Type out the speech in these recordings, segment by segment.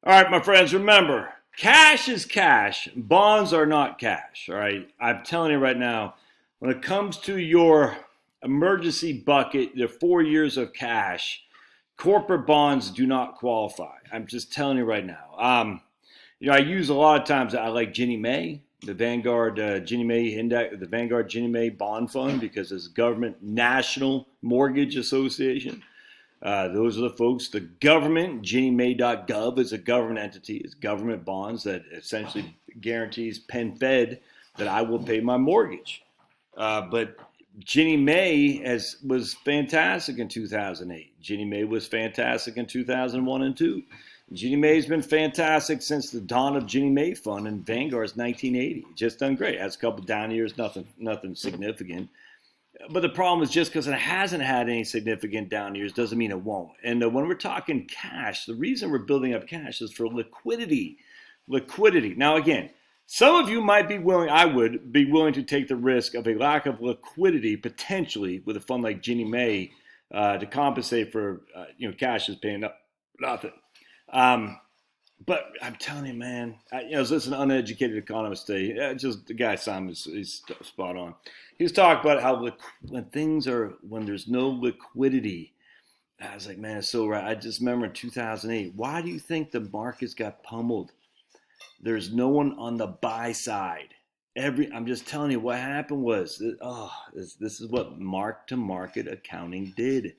All right, my friends, remember, cash is cash. Bonds are not cash. All right, I'm telling you right now, when it comes to your emergency bucket, the 4 years of cash, corporate bonds do not qualify. I'm just telling you right now. I use a lot of times. I like Ginnie Mae, the Vanguard Ginnie Mae Index, the Vanguard Ginnie Mae Bond Fund, because it's government National Mortgage Association. Those are the folks. The government, GinnieMae.gov, is a government entity. It's government bonds that essentially guarantees pen fed that I will pay my mortgage. But Ginnie Mae was fantastic in 2008. Ginnie Mae was fantastic in 2001 and 2. Ginnie Mae's been fantastic since the dawn of Ginnie Mae Fund in Vanguard's 1980. Just done great. Has a couple down years, nothing significant. But the problem is, just because it hasn't had any significant down years doesn't mean it won't. And when we're talking cash, the reason we're building up cash is for liquidity. Liquidity. Now, again, some of you might be willing, I would be willing to take the risk of a lack of liquidity potentially with a fund like Ginnie Mae to compensate for, cash is paying up nothing. But I'm telling you, man, I was listening to an uneducated economist today. Just the guy Simon, he's spot on. He was talking about how when there's no liquidity, I was like, man, it's so right. I just remember in 2008. Why do you think the markets got pummeled? There's no one on the buy side. I'm just telling you, what happened was, this is what mark-to-market accounting did.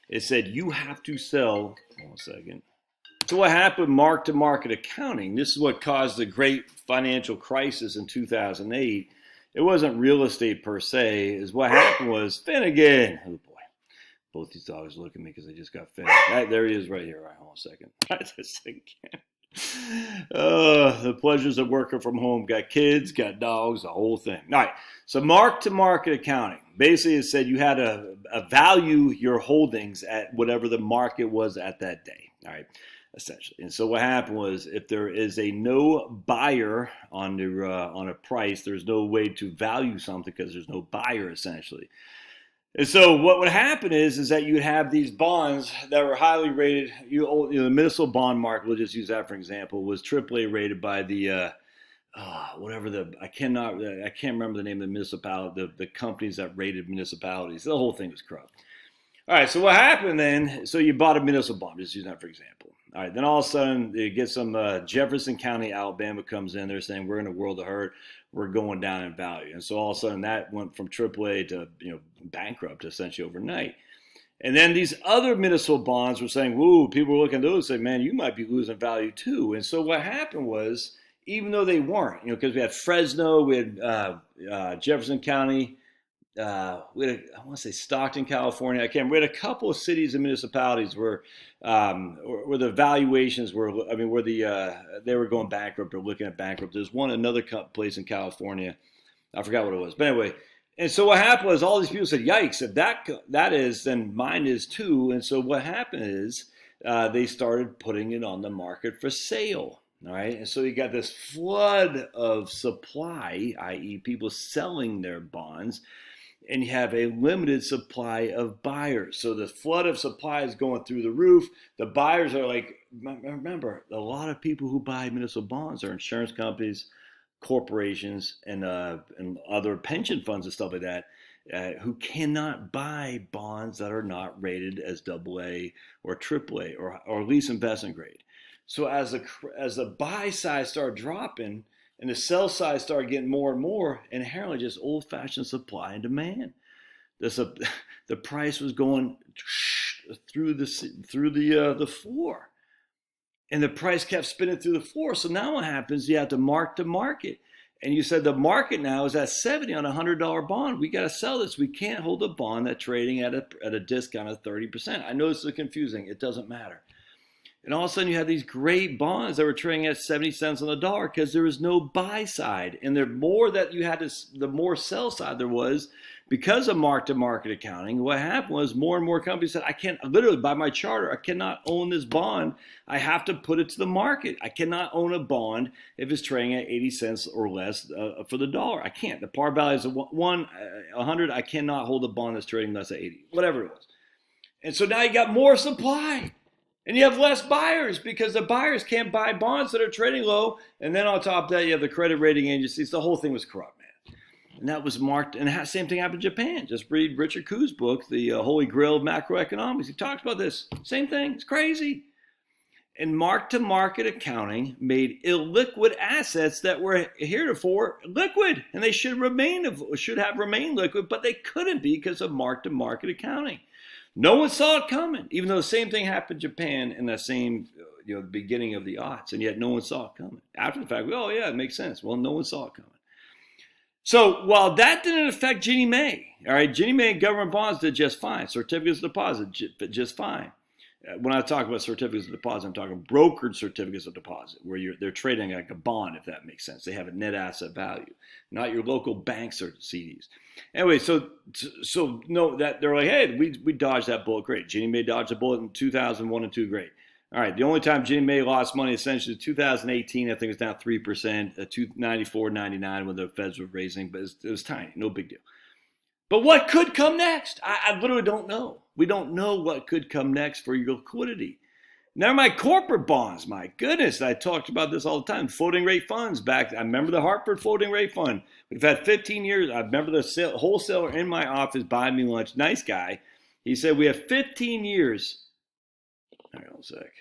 It said you have to sell. Hold on a second. So what happened with mark-to-market accounting? This is what caused the great financial crisis in 2008. It wasn't real estate per se. Is what happened was Finnegan. Oh boy, both these dogs look at me because I just got finished. There he is, right here. All right, hold on a second. I just think. The pleasures of working from home. Got kids, got dogs, the whole thing. All right. So mark-to-market accounting. Basically, it said you had to value your holdings at whatever the market was at that day. All right. Essentially. And so what happened was, if there is no buyer on a price, there's no way to value something because there's no buyer, essentially. And so what would happen is that you would have these bonds that were highly rated. The municipal bond market, we'll just use that for example, was AAA rated by the I can't remember the name of the municipality, the companies that rated municipalities. The whole thing was corrupt. All right, so what happened then? So you bought a municipal bond, just use that for example. All right, then all of a sudden you get some Jefferson County, Alabama comes in. They're saying we're in a world of hurt. We're going down in value, and so all of a sudden that went from AAA to bankrupt essentially overnight. And then these other municipal bonds were saying, "Whoa!" People were looking at those and saying, "Man, you might be losing value too." And so what happened was, even though they weren't, because we had Fresno, we had Jefferson County. We had I want to say Stockton, California. We had a couple of cities and municipalities where the valuations were, where they were going bankrupt or looking at bankrupt. There's another place in California. I forgot what it was. But anyway, and so what happened was all these people said, yikes, if that is, then mine is too. And so what happened is they started putting it on the market for sale. All right. And so you got this flood of supply, i.e. people selling their bonds. And you have a limited supply of buyers. So the flood of supply is going through the roof. The buyers are like, remember, a lot of people who buy municipal bonds are insurance companies, corporations, and other pension funds and stuff like that, who cannot buy bonds that are not rated as AA or AAA or at least investment grade. So as the buy side started dropping, and the sell side started getting more and more, inherently just old-fashioned supply and demand. The price was going through the floor, and the price kept spinning through the floor. So now what happens? You have to mark to market, and you said the market now is at 70 on a $100 bond. We got to sell this. We can't hold a bond that's trading at a discount of 30%. I know this is confusing. It doesn't matter. And all of a sudden you had these great bonds that were trading at 70 cents on the dollar because there was no buy side. And the more that you had the more sell side there was because of mark-to-market accounting. What happened was more and more companies said, I can't, literally by my charter, I cannot own this bond. I have to put it to the market. I cannot own a bond if it's trading at 80 cents or less for the dollar. I can't. The par value is 100. I cannot hold a bond that's trading less than 80, whatever it was. And so now you got more supply. And you have less buyers because the buyers can't buy bonds that are trading low. And then on top of that, you have the credit rating agencies. The whole thing was corrupt, man. And that was marked. And the same thing happened in Japan. Just read Richard Ku's book, The Holy Grail of Macroeconomics. He talks about this. Same thing. It's crazy. And mark-to-market accounting made illiquid assets that were heretofore liquid, and they should have remained liquid, but they couldn't be because of mark-to-market accounting. No one saw it coming, even though the same thing happened in Japan in the same beginning of the aughts, and yet no one saw it coming. After the fact, oh yeah, it makes sense. Well, no one saw it coming. So while that didn't affect Ginnie Mae, all right, Ginnie Mae government bonds did just fine. Certificates of deposit just fine. When I talk about certificates of deposit, I'm talking brokered certificates of deposit, where they're trading like a bond, if that makes sense. They have a net asset value, not your local banks or CDs. Anyway, so no, that they're like, hey, we dodged that bullet, great. Ginnie Mae dodged the bullet in 2001 and 2, great. All right, the only time Ginnie Mae lost money essentially 2018, I think it was down 3%, 294, 99 when the Feds were raising, but it was tiny, no big deal. But what could come next? I literally don't know. We don't know what could come next for your liquidity. Never mind corporate bonds. My goodness, I talked about this all the time. Floating rate funds back. I remember the Hartford floating rate fund. We've had 15 years. I remember the wholesaler in my office buying me lunch. Nice guy. He said, we have 15 years. Hang on a sec.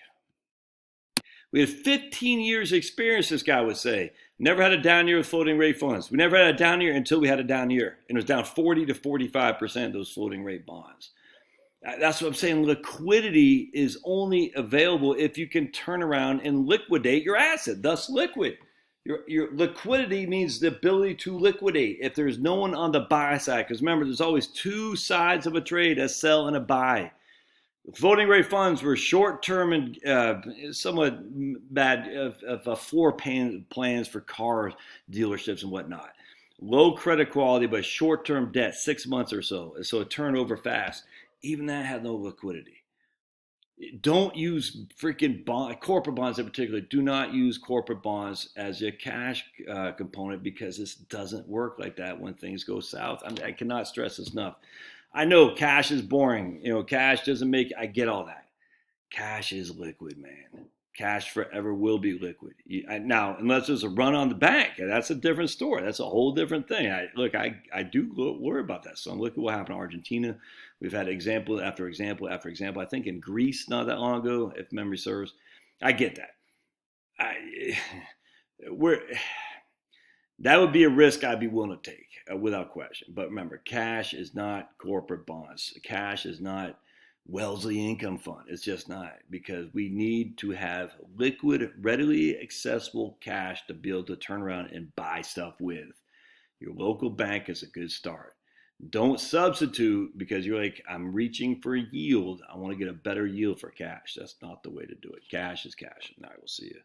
We had 15 years experience, this guy would say. Never had a down year with floating rate funds. We never had a down year until we had a down year. And it was down 40 to 45%, those floating rate bonds. That's what I'm saying. Liquidity is only available if you can turn around and liquidate your asset, thus liquid. Your liquidity means the ability to liquidate if there's no one on the buy side. Because remember, there's always two sides of a trade, a sell and a buy. Floating rate funds were short-term and somewhat bad floor plans for car dealerships and whatnot. Low credit quality, but short-term debt, 6 months or so. So it turned over fast. Even that had no liquidity. Don't use freaking corporate bonds in particular. Do not use corporate bonds as a cash component because this doesn't work like that when things go south. I cannot stress this enough. I know cash is boring. Cash doesn't make, I get all that. Cash is liquid, man. Cash forever will be liquid. Now, unless there's a run on the bank, that's a different story. That's a whole different thing. I do worry about that. So look at what happened in Argentina. We've had example after example after example. I think in Greece not that long ago, if memory serves. I get that. That would be a risk I'd be willing to take without question. But remember, cash is not corporate bonds. Cash is not Wellesley Income Fund. It's just not, because we need to have liquid, readily accessible cash to be able to turn around and buy stuff with. Your local bank is a good start. Don't substitute because you're like, I'm reaching for yield. I want to get a better yield for cash. That's not the way to do it. Cash is cash. And I will see you.